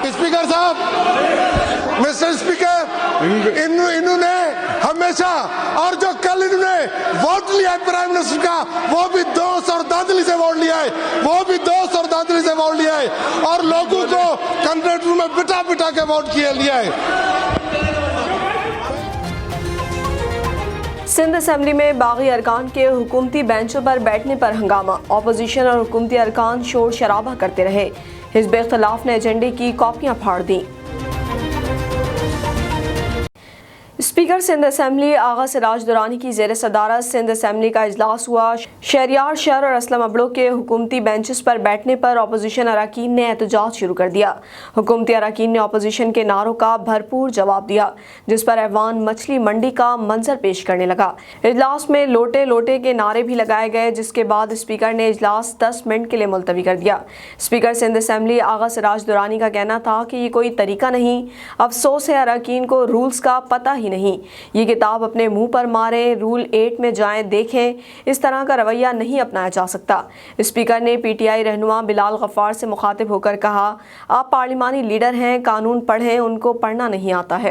Speaker साहब, mister speaker, इन्होंने हमेशा, और जो कल इन्होंने वोट लिया है प्राइम मिनिस्टर का, वो भी दोस्त और दादली से वोट लिया है, वो भी दोस्त और दादली से वोट लिया है, और लोगों को कंट्रोल में बिठा बिठा के वोट किया लिया है। सिंध असेंबली में बागी अरकान के हुकूमती बेंचों पर बैठने पर हंगामा। अपोजिशन और हुकूमती अरकान शोर शराबा करते रहे। हिज़्ब इख्तिलाफ ने एजेंडे की कॉपियां फाड़ दी। स्पीकर सिंध असेंबली आगा सिराज दुरानी की ज़ेर सदारत सिंध असेंबली का इजलास हुआ। शहरियार शहर और असलम अबड़ो के हुकूमती बेंचेस पर बैठने पर अपोजिशन अरकान ने एहतजाज शुरू कर दिया। हुकूमती अरकान ने अपोजिशन के नारों का भरपूर जवाब दिया, जिस पर ऐवान मछली मंडी का मंजर पेश करने लगा। इजलास में लोटे लोटे के नारे भी लगाए गए, जिसके बाद स्पीकर ने इजलास 10 मिनट के लिए मुलतवी कर दिया। स्पीकर सिंध असेंबली आगा सिराज दुरानी का कहना था कि ये कोई तरीका नहीं। अफसोस है अरकान को रूल्स का पता ही नहीं। ये किताब अपने मुंह पर मारें, रूल 8 में जाएं, देखें। इस तरह का रवैया नहीं अपनाया जा सकता। स्पीकर ने PTI रहनुमा बिलाल गफ्फार से मुखातिब होकर कहा, आप पार्लिमानी लीडर हैं, कानून पढ़ें, उनको पढ़ना नहीं आता है।